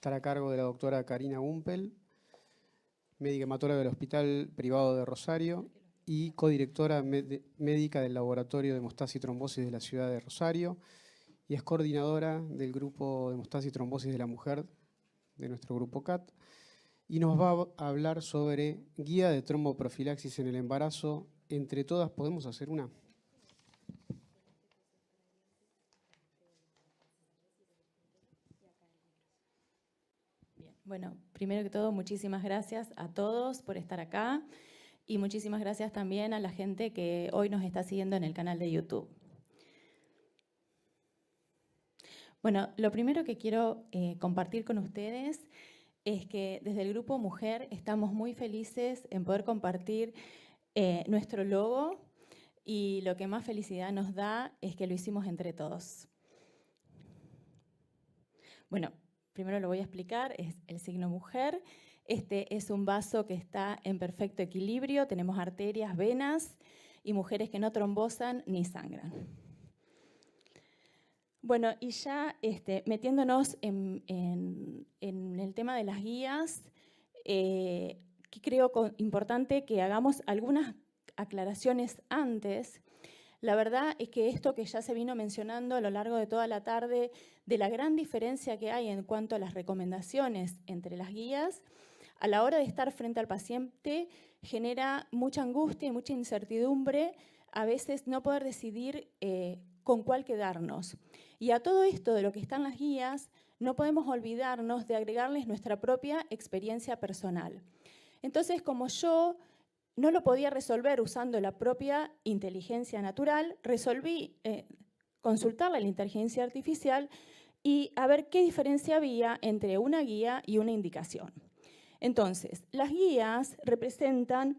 estar a cargo de la doctora Karina Gumpel, médica hematóloga del Hospital Privado de Rosario y codirectora médica del Laboratorio de Hemostasis y Trombosis de la ciudad de Rosario, y es coordinadora del Grupo de Hemostasis y Trombosis de la Mujer de nuestro Grupo CAT, y nos va a hablar sobre guía de tromboprofilaxis en el embarazo. Entre todas podemos hacer una. Bien, bueno, primero que todo, muchísimas gracias a todos por estar acá y muchísimas gracias también a la gente que hoy nos está siguiendo en el canal de YouTube. Bueno, lo primero que quiero compartir con ustedes es que desde el Grupo Mujer estamos muy felices en poder compartir nuestro logo, y lo que más felicidad nos da es que lo hicimos entre todos. Bueno, primero lo voy a explicar, es el signo mujer. Este es un vaso que está en perfecto equilibrio, tenemos arterias, venas y mujeres que no trombosan ni sangran. Bueno, y ya metiéndonos en el tema de las guías, que creo importante que hagamos algunas aclaraciones antes. La verdad es que esto que ya se vino mencionando a lo largo de toda la tarde, de la gran diferencia que hay en cuanto a las recomendaciones entre las guías, a la hora de estar frente al paciente genera mucha angustia y mucha incertidumbre, a veces no poder decidir con cuál quedarnos. Y a todo esto de lo que están las guías, no podemos olvidarnos de agregarles nuestra propia experiencia personal. Entonces, como yo no lo podía resolver usando la propia inteligencia natural, resolví consultarle a la inteligencia artificial y a ver qué diferencia había entre una guía y una indicación. Entonces, las guías representan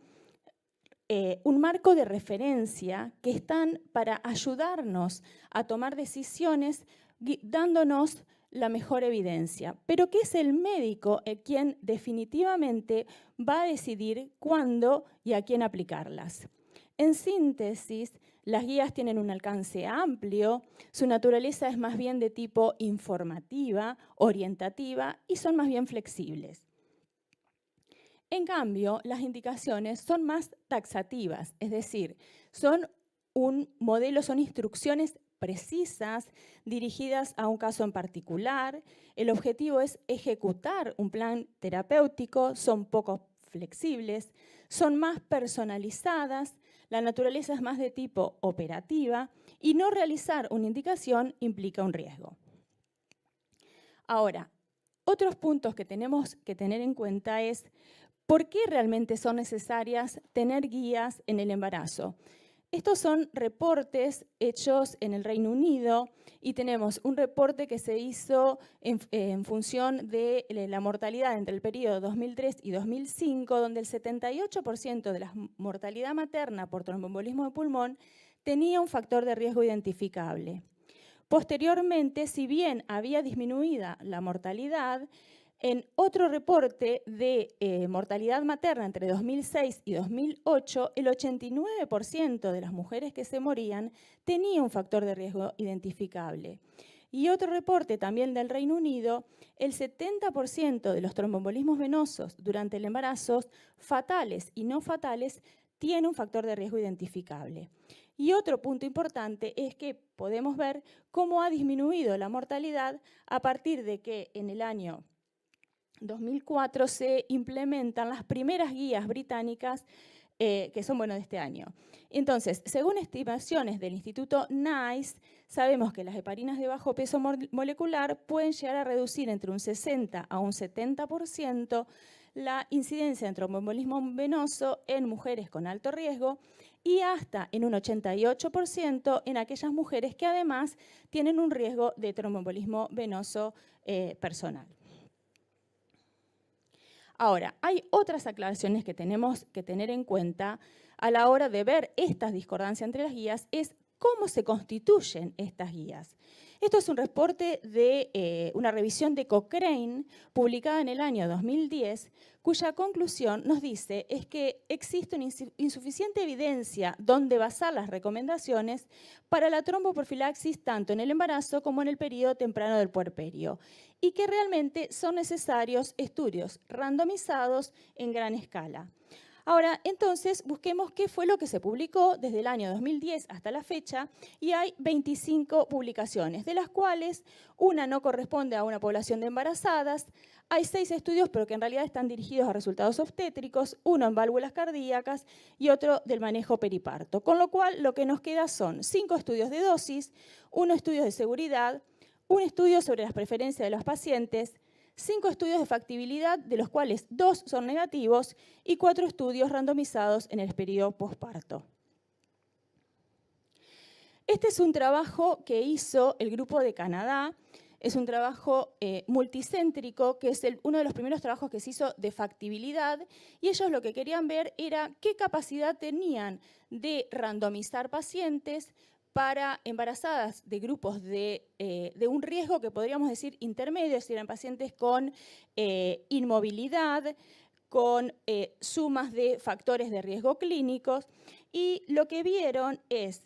un marco de referencia que están para ayudarnos a tomar decisiones dándonos la mejor evidencia. Pero ¿qué es el médico quien definitivamente va a decidir cuándo y a quién aplicarlas? En síntesis, las guías tienen un alcance amplio, su naturaleza es más bien de tipo informativa, orientativa y son más bien flexibles. En cambio, las indicaciones son más taxativas, es decir, son un modelo, son instrucciones precisas, dirigidas a un caso en particular. El objetivo es ejecutar un plan terapéutico, son poco flexibles, son más personalizadas, la naturaleza es más de tipo operativa y no realizar una indicación implica un riesgo. Ahora, otros puntos que tenemos que tener en cuenta es ¿por qué realmente son necesarias tener guías en el embarazo? Estos son reportes hechos en el Reino Unido y tenemos un reporte que se hizo en función de la mortalidad entre el periodo 2003 y 2005, donde el 78% de la mortalidad materna por tromboembolismo de pulmón tenía un factor de riesgo identificable. Posteriormente, si bien había disminuida la mortalidad, en otro reporte de mortalidad materna entre 2006 y 2008, el 89% de las mujeres que se morían tenía un factor de riesgo identificable. Y otro reporte también del Reino Unido, el 70% de los tromboembolismos venosos durante el embarazo, fatales y no fatales, tiene un factor de riesgo identificable. Y otro punto importante es que podemos ver cómo ha disminuido la mortalidad a partir de que en el año 2004 se implementan las primeras guías británicas que son de este año. Entonces, según estimaciones del Instituto NICE, sabemos que las heparinas de bajo peso molecular pueden llegar a reducir entre un 60 a un 70% la incidencia de tromboembolismo venoso en mujeres con alto riesgo y hasta en un 88% en aquellas mujeres que además tienen un riesgo de tromboembolismo venoso personal. Ahora, hay otras aclaraciones que tenemos que tener en cuenta a la hora de ver estas discordancias entre las guías, es cómo se constituyen estas guías. Esto es un reporte de una revisión de Cochrane, publicada en el año 2010, cuya conclusión nos dice es que existe una insuficiente evidencia donde basar las recomendaciones para la tromboprofilaxis tanto en el embarazo como en el periodo temprano del puerperio, y que realmente son necesarios estudios randomizados en gran escala. Ahora, entonces, busquemos qué fue lo que se publicó desde el año 2010 hasta la fecha, y hay 25 publicaciones, de las cuales una no corresponde a una población de embarazadas. Hay 6 estudios, pero que en realidad están dirigidos a resultados obstétricos, uno en válvulas cardíacas y otro del manejo periparto. Con lo cual, lo que nos queda son 5 estudios de dosis, 1 estudio de seguridad, un estudio sobre las preferencias de los pacientes, 5 estudios de factibilidad, de los cuales 2 son negativos, y 4 estudios randomizados en el periodo posparto. Este es un trabajo que hizo el grupo de Canadá. Es un trabajo multicéntrico, que es uno de los primeros trabajos que se hizo de factibilidad, y ellos lo que querían ver era qué capacidad tenían de randomizar pacientes para embarazadas de grupos de un riesgo que podríamos decir intermedio, es decir, en pacientes con inmovilidad, con sumas de factores de riesgo clínicos, y lo que vieron es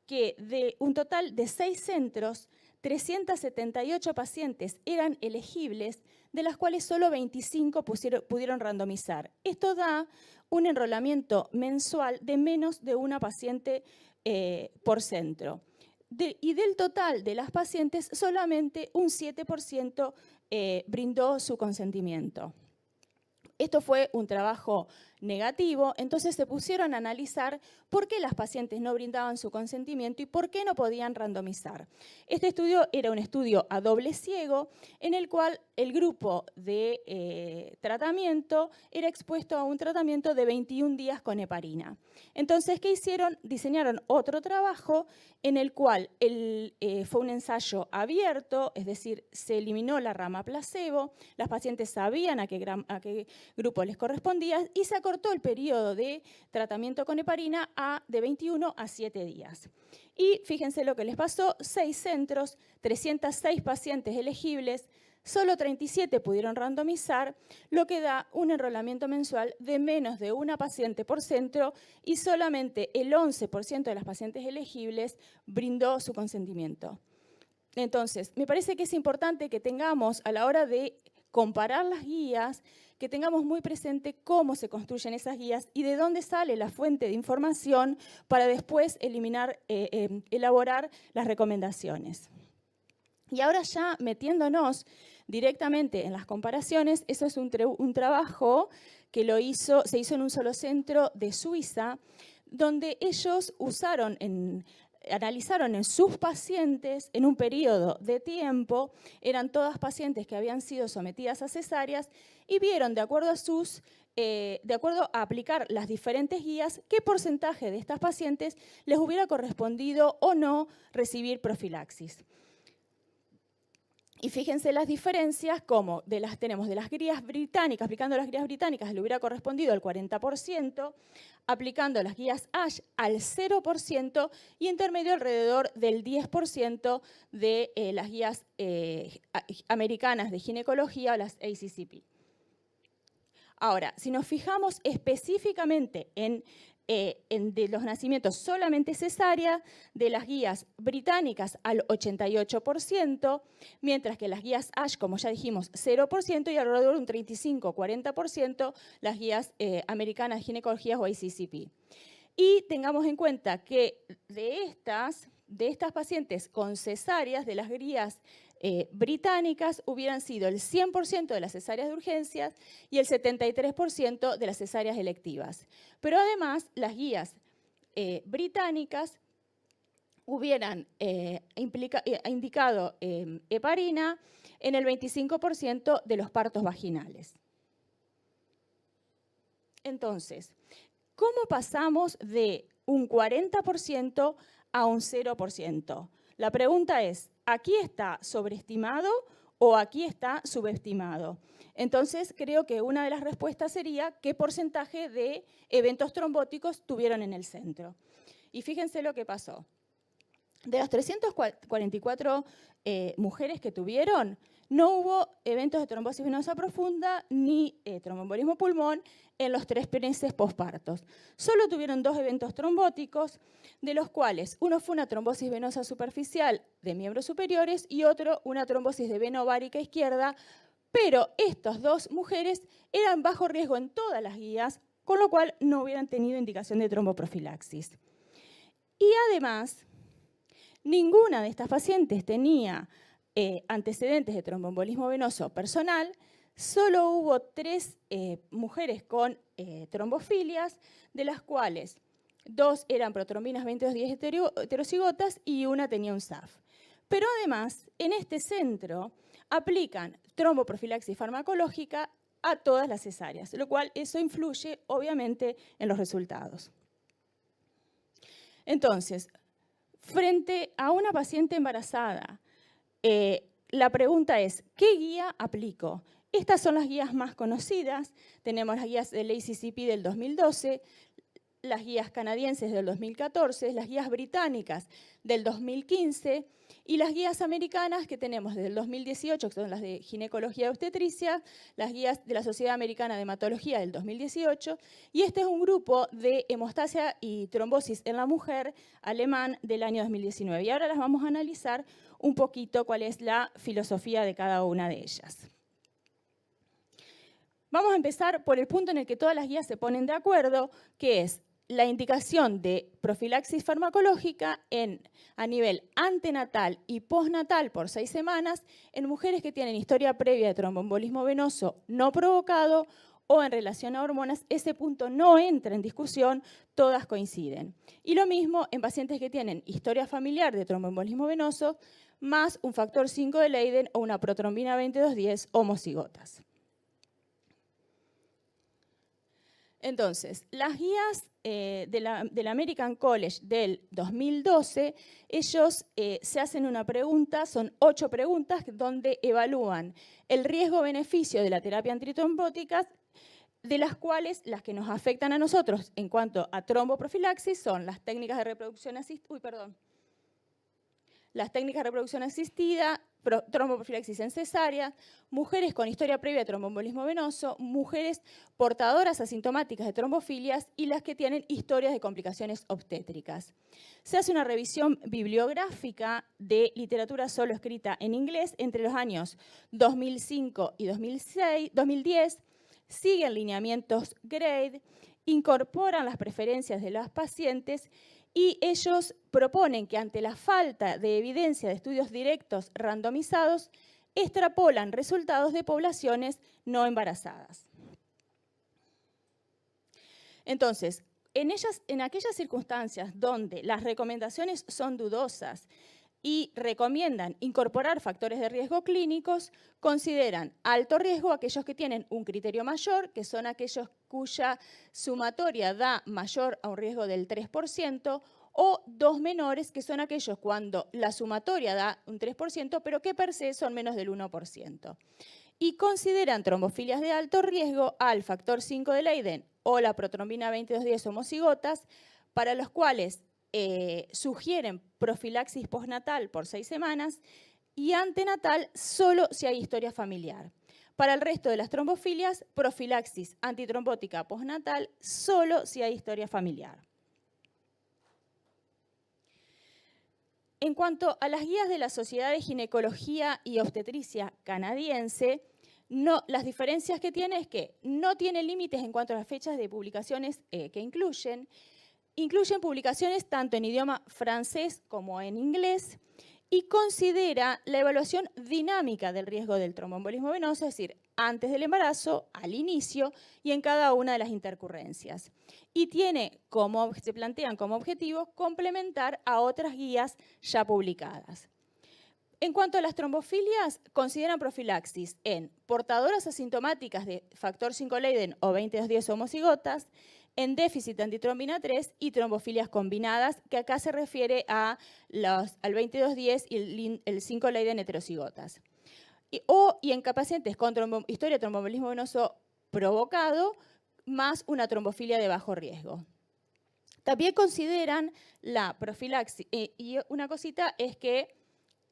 que de un total de 6 centros, 378 pacientes eran elegibles, de las cuales solo 25 pudieron randomizar. Esto da un enrolamiento mensual de menos de una paciente por centro. Y del total de las pacientes, solamente un 7% brindó su consentimiento. Esto fue un trabajo negativo, entonces se pusieron a analizar por qué las pacientes no brindaban su consentimiento y por qué no podían randomizar. Este estudio era un estudio a doble ciego, en el cual el grupo de tratamiento era expuesto a un tratamiento de 21 días con heparina. Entonces, ¿qué hicieron? Diseñaron otro trabajo en el cual fue un ensayo abierto, es decir, se eliminó la rama placebo, las pacientes sabían a qué grupo les correspondía y se acortó el periodo de tratamiento con heparina de 21 a 7 días. Y fíjense lo que les pasó: 6 centros, 306 pacientes elegibles, solo 37 pudieron randomizar, lo que da un enrolamiento mensual de menos de una paciente por centro, y solamente el 11% de las pacientes elegibles brindó su consentimiento. Entonces, me parece que es importante que tengamos, a la hora de comparar las guías, que tengamos muy presente cómo se construyen esas guías y de dónde sale la fuente de información para después elaborar las recomendaciones. Y ahora ya metiéndonos directamente en las comparaciones, eso es un trabajo que se hizo en un solo centro de Suiza, donde ellos analizaron en sus pacientes, en un periodo de tiempo, eran todas pacientes que habían sido sometidas a cesáreas, y vieron, de acuerdo a aplicar las diferentes guías, qué porcentaje de estas pacientes les hubiera correspondido o no recibir profilaxis. Y fíjense las diferencias, como tenemos de las guías británicas, aplicando las guías británicas le hubiera correspondido el 40%, aplicando las guías ASH al 0%, y intermedio alrededor del 10% de las guías americanas de ginecología o las ACCP. Ahora, si nos fijamos específicamente de los nacimientos solamente cesárea, de las guías británicas al 88%, mientras que las guías ASH, como ya dijimos, 0%, y alrededor de un 35-40% las guías americanas de ginecología o ACCP. Y tengamos en cuenta que de estas pacientes con cesáreas, de las guías británicas, hubieran sido el 100% de las cesáreas de urgencias y el 73% de las cesáreas electivas. Pero además, las guías británicas hubieran indicado heparina en el 25% de los partos vaginales. Entonces, ¿cómo pasamos de un 40% a un 0%? La pregunta es, ¿aquí está sobreestimado o aquí está subestimado? Entonces, creo que una de las respuestas sería qué porcentaje de eventos trombóticos tuvieron en el centro. Y fíjense lo que pasó. De las 344 mujeres que tuvieron, no hubo eventos de trombosis venosa profunda ni tromboembolismo pulmón en los 3 meses pospartos. Solo tuvieron 2 eventos trombóticos, de los cuales uno fue una trombosis venosa superficial de miembros superiores y otro una trombosis de vena ovárica izquierda, pero estas 2 mujeres eran bajo riesgo en todas las guías, con lo cual no hubieran tenido indicación de tromboprofilaxis. Y además, ninguna de estas pacientes tenía antecedentes de tromboembolismo venoso personal, solo hubo 3 mujeres con trombofilias, de las cuales 2 eran protrombinas 2210 heterocigotas y una tenía un SAF. Pero además, en este centro aplican tromboprofilaxis farmacológica a todas las cesáreas, lo cual eso influye obviamente en los resultados. Entonces, frente a una paciente embarazada, la pregunta es, ¿qué guía aplico? Estas son las guías más conocidas. Tenemos las guías del ACCP del 2012, las guías canadienses del 2014, las guías británicas del 2015 y las guías americanas que tenemos desde el 2018, que son las de ginecología y obstetricia, las guías de la Sociedad Americana de Hematología del 2018, y este es un grupo de hemostasia y trombosis en la mujer alemán del año 2019. Y ahora las vamos a analizar un poquito cuál es la filosofía de cada una de ellas. Vamos a empezar por el punto en el que todas las guías se ponen de acuerdo, que es la indicación de profilaxis farmacológica a nivel antenatal y postnatal por 6 semanas en mujeres que tienen historia previa de tromboembolismo venoso no provocado o en relación a hormonas. Ese punto no entra en discusión, todas coinciden. Y lo mismo en pacientes que tienen historia familiar de tromboembolismo venoso más un factor 5 de Leiden o una protrombina 2210 homocigotas. Entonces, las guías del American College del 2012, ellos se hacen una pregunta, son 8 preguntas donde evalúan el riesgo-beneficio de la terapia antitrombótica, de las cuales las que nos afectan a nosotros en cuanto a tromboprofilaxis son las técnicas de reproducción asistida, tromboprofilaxis en cesárea, mujeres con historia previa de tromboembolismo venoso, mujeres portadoras asintomáticas de trombofilias y las que tienen historias de complicaciones obstétricas. Se hace una revisión bibliográfica de literatura solo escrita en inglés entre los años 2005 y 2010, siguen lineamientos GRADE, incorporan las preferencias de las pacientes y ellos proponen que ante la falta de evidencia de estudios directos randomizados, extrapolan resultados de poblaciones no embarazadas. Entonces, en aquellas circunstancias donde las recomendaciones son dudosas y recomiendan incorporar factores de riesgo clínicos, consideran alto riesgo aquellos que tienen un criterio mayor, que son aquellos cuya sumatoria da mayor a un riesgo del 3%, o 2 menores, que son aquellos cuando la sumatoria da un 3%, pero que per se son menos del 1%. Y consideran trombofilias de alto riesgo al factor 5 de Leiden o la protrombina 2210 homocigotas, para los cuales sugieren profilaxis postnatal por 6 semanas y antenatal solo si hay historia familiar. Para el resto de las trombofilias, profilaxis antitrombótica postnatal solo si hay historia familiar. En cuanto a las guías de la Sociedad de Ginecología y Obstetricia canadiense, las diferencias que tiene es que no tiene límites en cuanto a las fechas de publicaciones que incluyen publicaciones tanto en idioma francés como en inglés y considera la evaluación dinámica del riesgo del tromboembolismo venoso, es decir, antes del embarazo, al inicio y en cada una de las intercurrencias. Y se plantean como objetivo complementar a otras guías ya publicadas. En cuanto a las trombofilias, consideran profilaxis en portadoras asintomáticas de factor 5 Leiden o 2210 homocigotas, en déficit de antitrombina 3 y trombofilias combinadas, que acá se refiere al 2210 y el 5 Leiden heterocigotas. Y en pacientes con historia de tromboembolismo venoso provocado, más una trombofilia de bajo riesgo. También consideran la profilaxis, y una cosita es que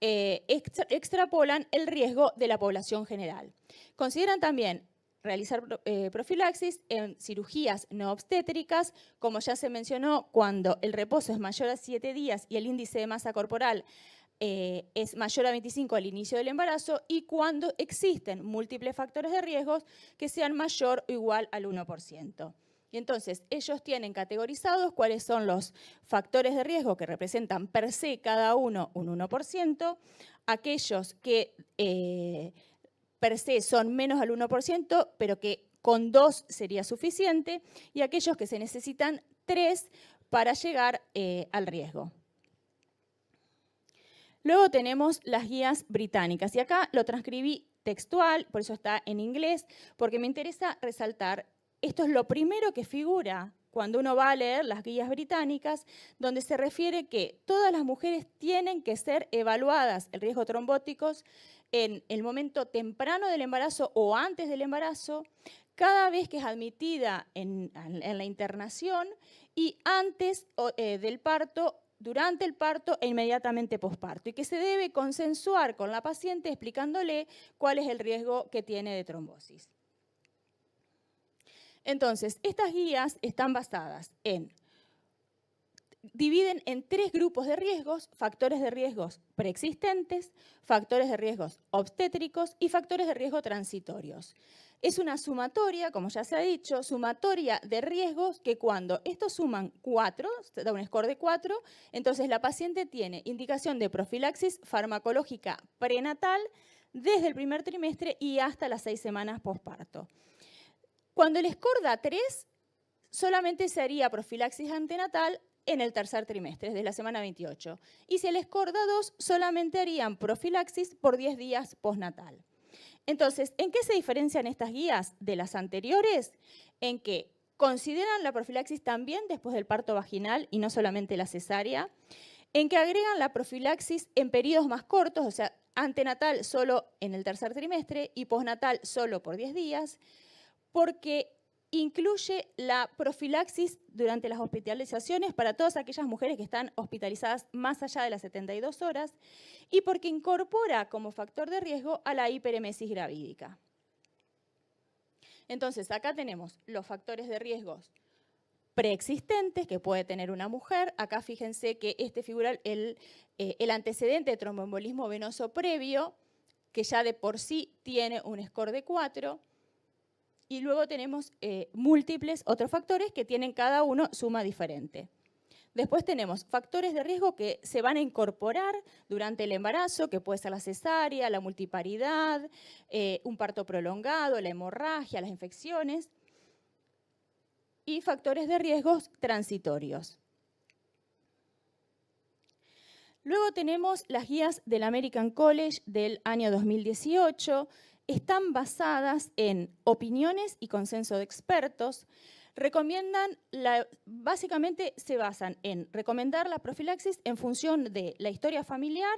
extrapolan el riesgo de la población general. Consideran también realizar profilaxis en cirugías no obstétricas, como ya se mencionó, cuando el reposo es mayor a 7 días y el índice de masa corporal es mayor a 25 al inicio del embarazo, y cuando existen múltiples factores de riesgo que sean mayor o igual al 1%. Y entonces ellos tienen categorizados cuáles son los factores de riesgo que representan per se cada uno un 1%, aquellos que per se son menos al 1%, pero que con 2 sería suficiente, y aquellos que se necesitan 3 para llegar al riesgo. Luego tenemos las guías británicas, y acá lo transcribí textual, por eso está en inglés, porque me interesa resaltar, esto es lo primero que figura cuando uno va a leer las guías británicas, donde se refiere que todas las mujeres tienen que ser evaluadas el riesgo trombóticos en el momento temprano del embarazo o antes del embarazo, cada vez que es admitida en la internación y antes del parto, durante el parto e inmediatamente posparto, y que se debe consensuar con la paciente explicándole cuál es el riesgo que tiene de trombosis. Entonces, estas guías están basadas dividen en 3 grupos de riesgos: factores de riesgos preexistentes, factores de riesgos obstétricos y factores de riesgo transitorios. Es una sumatoria, como ya se ha dicho, sumatoria de riesgos que cuando estos suman 4, se da un score de 4, entonces la paciente tiene indicación de profilaxis farmacológica prenatal desde el primer trimestre y hasta las 6 semanas posparto. Cuando el score da 3, solamente se haría profilaxis antenatal en el tercer trimestre, desde la semana 28. Y si el score da 2, solamente harían profilaxis por 10 días postnatal. Entonces, ¿en qué se diferencian estas guías de las anteriores? En que consideran la profilaxis también después del parto vaginal y no solamente la cesárea, en que agregan la profilaxis en periodos más cortos, o sea, antenatal solo en el tercer trimestre y postnatal solo por 10 días, porque incluye la profilaxis durante las hospitalizaciones para todas aquellas mujeres que están hospitalizadas más allá de las 72 horas y porque incorpora como factor de riesgo a la hiperemesis gravídica. Entonces, acá tenemos los factores de riesgos preexistentes que puede tener una mujer. Acá fíjense que figura el antecedente de tromboembolismo venoso previo, que ya de por sí tiene un score de 4. Y luego tenemos múltiples otros factores que tienen cada uno suma diferente. Después tenemos factores de riesgo que se van a incorporar durante el embarazo, que puede ser la cesárea, la multiparidad, un parto prolongado, la hemorragia, las infecciones. Y factores de riesgos transitorios. Luego tenemos las guías del American College del año 2018, están basadas en opiniones y consenso de expertos. Básicamente se basan en recomendar la profilaxis en función de la historia familiar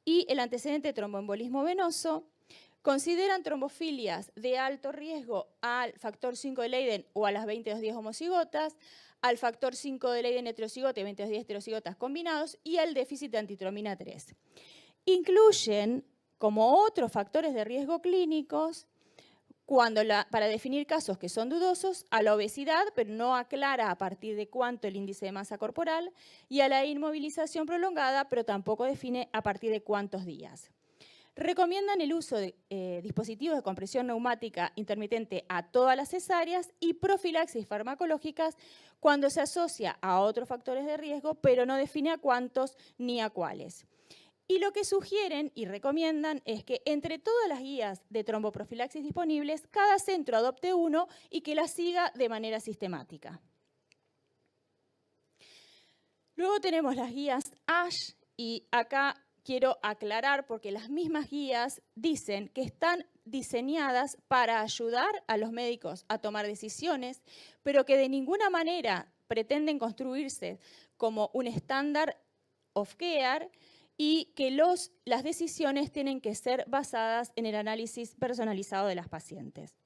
y el antecedente de tromboembolismo venoso. Consideran trombofilias de alto riesgo al factor 5 de Leiden o a las 22-10 homocigotas, al factor 5 de Leiden heterocigota y 22-10 heterocigotas combinados y al déficit de antitromina 3. Incluyen como otros factores de riesgo clínicos, para definir casos que son dudosos, a la obesidad, pero no aclara a partir de cuánto el índice de masa corporal, y a la inmovilización prolongada, pero tampoco define a partir de cuántos días. Recomiendan el uso de dispositivos de compresión neumática intermitente a todas las cesáreas y profilaxis farmacológicas cuando se asocia a otros factores de riesgo, pero no define a cuántos ni a cuáles. Y lo que sugieren y recomiendan es que entre todas las guías de tromboprofilaxis disponibles, cada centro adopte uno y que las siga de manera sistemática. Luego tenemos las guías ASH, y acá quiero aclarar porque las mismas guías dicen que están diseñadas para ayudar a los médicos a tomar decisiones, pero que de ninguna manera pretenden construirse como un estándar of care, y que las decisiones tienen que ser basadas en el análisis personalizado de las pacientes.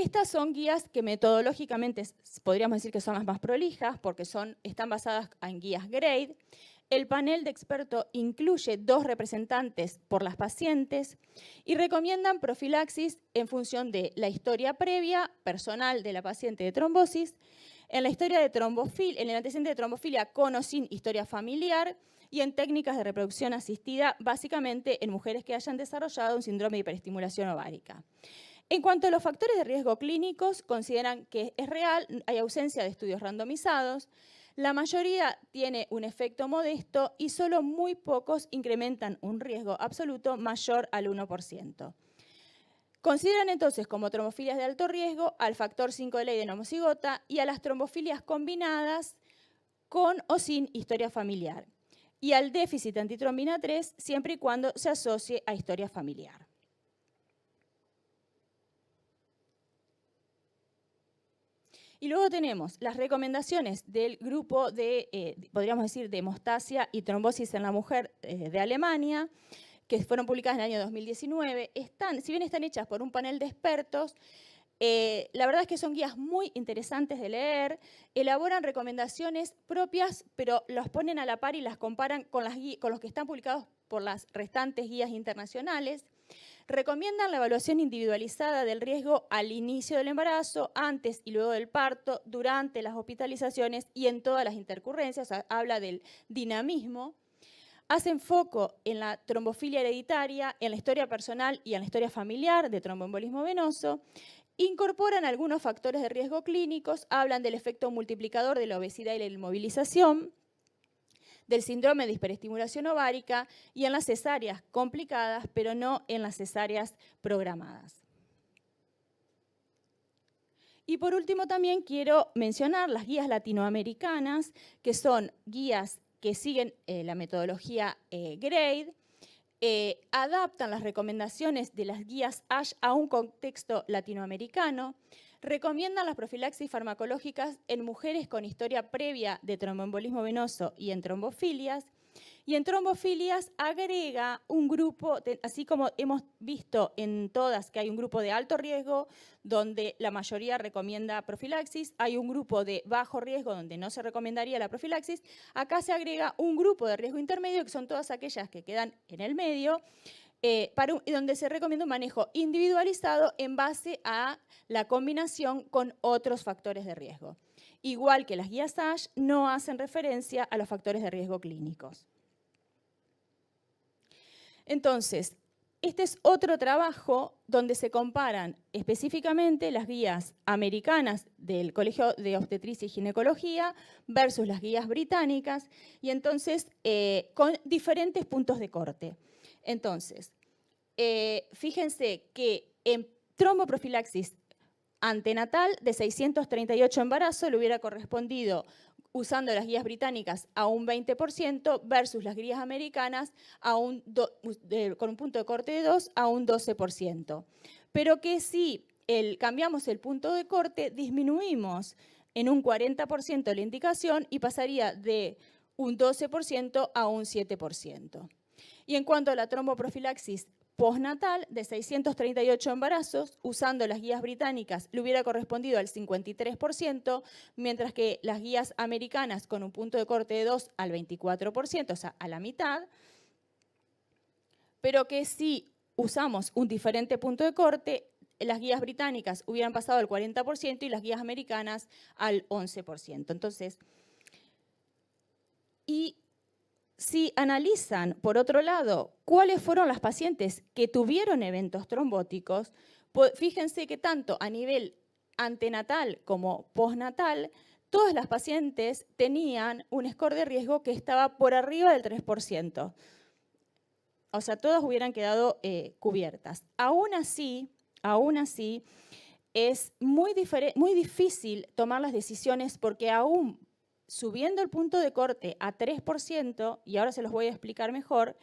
Estas son guías que metodológicamente podríamos decir que son las más prolijas porque están basadas en guías GRADE. El panel de expertos incluye 2 representantes por las pacientes y recomiendan profilaxis en función de la historia previa personal de la paciente de trombosis, en la historia de en el antecedente de trombofilia con o sin historia familiar y en técnicas de reproducción asistida, básicamente en mujeres que hayan desarrollado un síndrome de hiperestimulación ovárica. En cuanto a los factores de riesgo clínicos, consideran que es real, hay ausencia de estudios randomizados, la mayoría tiene un efecto modesto y solo muy pocos incrementan un riesgo absoluto mayor al 1%. Consideran entonces como trombofilias de alto riesgo al factor 5 de Leiden homocigota y a las trombofilias combinadas con o sin historia familiar y al déficit antitrombina 3 siempre y cuando se asocie a historia familiar. Y luego tenemos las recomendaciones del grupo de, podríamos decir, de hemostasia y trombosis en la mujer de Alemania, que fueron publicadas en el año 2019. Si bien están hechas por un panel de expertos, la verdad es que son guías muy interesantes de leer, elaboran recomendaciones propias, pero las ponen a la par y las comparan con los que están publicados por las restantes guías internacionales. Recomiendan la evaluación individualizada del riesgo al inicio del embarazo, antes y luego del parto, durante las hospitalizaciones y en todas las intercurrencias, o sea, habla del dinamismo. Hacen foco en la trombofilia hereditaria, en la historia personal y en la historia familiar de tromboembolismo venoso. Incorporan algunos factores de riesgo clínicos, hablan del efecto multiplicador de la obesidad y la inmovilización, del síndrome de hiperestimulación ovárica y en las cesáreas complicadas, pero no en las cesáreas programadas. Y por último también quiero mencionar las guías latinoamericanas, que son guías que siguen la metodología GRADE, adaptan las recomendaciones de las guías ASH a un contexto latinoamericano, recomiendan las profilaxis farmacológicas en mujeres con historia previa de tromboembolismo venoso y en trombofilias, y en trombofilias agrega un grupo, así como hemos visto en todas que hay un grupo de alto riesgo donde la mayoría recomienda profilaxis, hay un grupo de bajo riesgo donde no se recomendaría la profilaxis, acá se agrega un grupo de riesgo intermedio que son todas aquellas que quedan en el medio, donde se recomienda un manejo individualizado en base a la combinación con otros factores de riesgo. Igual que las guías ASH no hacen referencia a los factores de riesgo clínicos. Entonces, este es otro trabajo donde se comparan específicamente las guías americanas del Colegio de Obstetricia y Ginecología versus las guías británicas y entonces con diferentes puntos de corte. Entonces, fíjense que en tromboprofilaxis antenatal de 638 embarazos le hubiera correspondido, usando las guías británicas, a un 20% versus las guías americanas con un punto de corte de 2 a un 12%. Pero que si cambiamos el punto de corte, disminuimos en un 40% la indicación y pasaría de un 12% a un 7%. Y en cuanto a la tromboprofilaxis postnatal, de 638 embarazos, usando las guías británicas, le hubiera correspondido al 53%, mientras que las guías americanas, con un punto de corte de 2 al 24%, o sea, a la mitad, pero que si usamos un diferente punto de corte, las guías británicas hubieran pasado al 40% y las guías americanas al 11%. Entonces, y si analizan, por otro lado, cuáles fueron las pacientes que tuvieron eventos trombóticos, fíjense que tanto a nivel antenatal como postnatal, todas las pacientes tenían un score de riesgo que estaba por arriba del 3%. O sea, todas hubieran quedado cubiertas. Aún así, es muy difícil tomar las decisiones porque aún subiendo el punto de corte a 3%, y ahora se los voy a explicar mejor,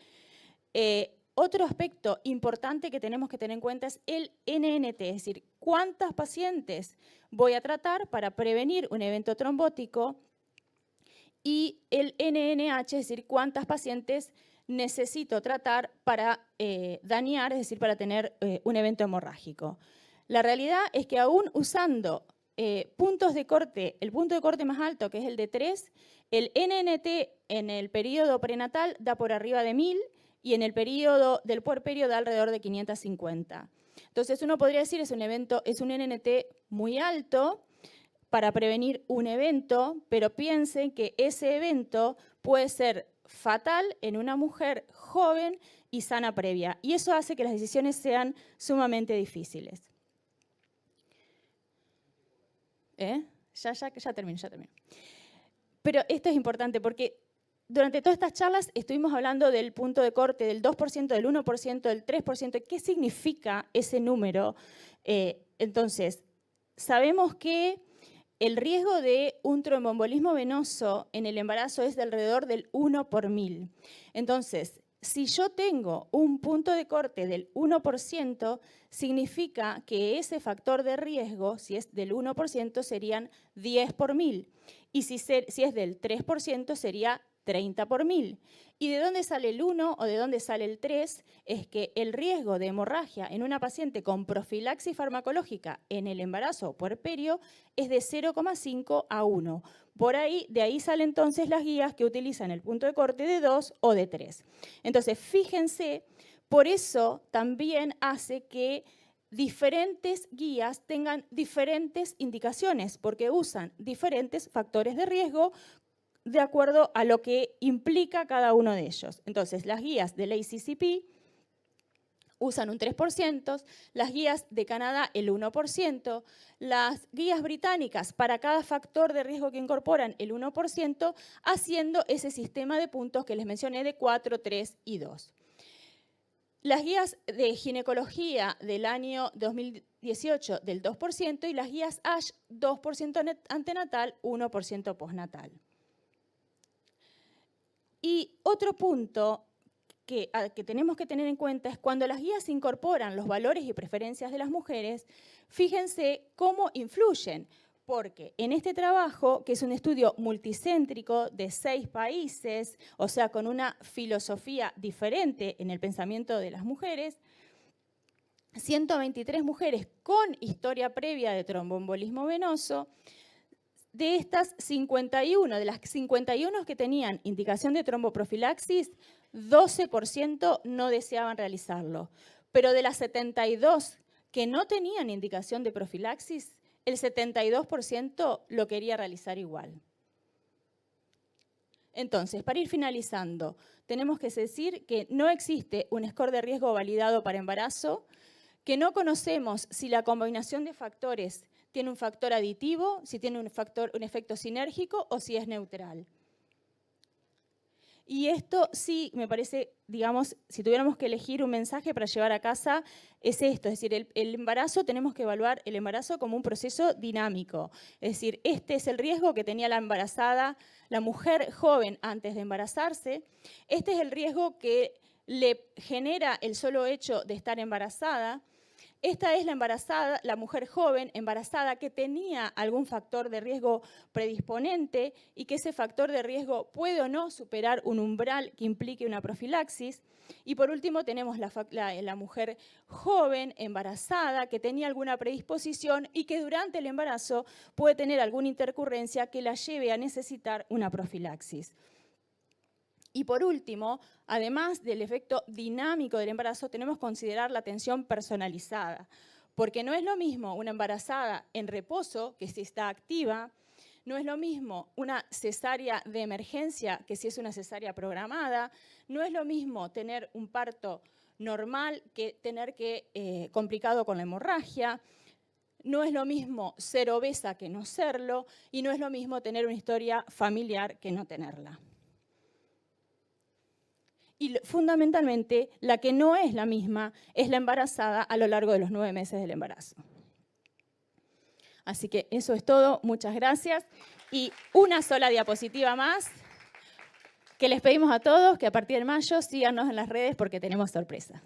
otro aspecto importante que tenemos que tener en cuenta es el NNT, es decir, cuántas pacientes voy a tratar para prevenir un evento trombótico, y el NNH, es decir, cuántas pacientes necesito tratar para dañar, es decir, para tener un evento hemorrágico. La realidad es que aún usando puntos de corte, el punto de corte más alto, que es el de 3, el NNT en el periodo prenatal da por arriba de 1000 y en el periodo del puerperio da alrededor de 550. Entonces uno podría decir es un NNT muy alto para prevenir un evento, pero piensen que ese evento puede ser fatal en una mujer joven y sana previa. Y eso hace que las decisiones sean sumamente difíciles. Ya termino. Pero esto es importante porque durante todas estas charlas estuvimos hablando del punto de corte del 2%, del 1%, del 3%. ¿Qué significa ese número? Entonces, sabemos que el riesgo de un tromboembolismo venoso en el embarazo es de alrededor del 1 por 1000. Entonces, si yo tengo un punto de corte del 1%, significa que ese factor de riesgo, si es del 1%, serían 10 por 1000. Y si es del 3%, sería 30 por 1000. ¿Y de dónde sale el 1 o de dónde sale el 3? Es que el riesgo de hemorragia en una paciente con profilaxis farmacológica en el embarazo puerperio es de 0,5 a 1. De ahí salen entonces las guías que utilizan el punto de corte de 2 o de 3. Entonces, fíjense, por eso también hace que diferentes guías tengan diferentes indicaciones, porque usan diferentes factores de riesgo de acuerdo a lo que implica cada uno de ellos. Entonces, las guías de la ACCP usan un 3%, las guías de Canadá el 1%, las guías británicas para cada factor de riesgo que incorporan el 1%, haciendo ese sistema de puntos que les mencioné de 4, 3 y 2. Las guías de ginecología del año 2018 del 2% y las guías ASH 2% antenatal, 1% postnatal. Y otro punto que tenemos que tener en cuenta es cuando las guías incorporan los valores y preferencias de las mujeres, fíjense cómo influyen, porque en este trabajo, que es un estudio multicéntrico de 6 países, o sea, con una filosofía diferente en el pensamiento de las mujeres, 123 mujeres con historia previa de tromboembolismo venoso. De estas 51, de las 51 que tenían indicación de tromboprofilaxis, 12% no deseaban realizarlo. Pero de las 72 que no tenían indicación de profilaxis, el 72% lo quería realizar igual. Entonces, para ir finalizando, tenemos que decir que no existe un score de riesgo validado para embarazo, que no conocemos si la combinación de factores tiene un factor aditivo, si tiene un efecto sinérgico o si es neutral. Y esto sí me parece, digamos, si tuviéramos que elegir un mensaje para llevar a casa, es esto, es decir, el embarazo, tenemos que evaluar el embarazo como un proceso dinámico. Es decir, este es el riesgo que tenía la embarazada, la mujer joven antes de embarazarse. Este es el riesgo que le genera el solo hecho de estar embarazada. Esta es la embarazada, la mujer joven embarazada que tenía algún factor de riesgo predisponente y que ese factor de riesgo puede o no superar un umbral que implique una profilaxis. Y por último tenemos la mujer joven embarazada que tenía alguna predisposición y que durante el embarazo puede tener alguna intercurrencia que la lleve a necesitar una profilaxis. Y por último, además del efecto dinámico del embarazo, tenemos que considerar la atención personalizada, porque no es lo mismo una embarazada en reposo que si está activa, no es lo mismo una cesárea de emergencia que si es una cesárea programada, no es lo mismo tener un parto normal que tener complicado con la hemorragia, no es lo mismo ser obesa que no serlo y no es lo mismo tener una historia familiar que no tenerla. Y fundamentalmente, la que no es la misma es la embarazada a lo largo de los 9 meses del embarazo. Así que eso es todo. Muchas gracias. Y una sola diapositiva más, que les pedimos a todos que a partir de mayo síganos en las redes porque tenemos sorpresa.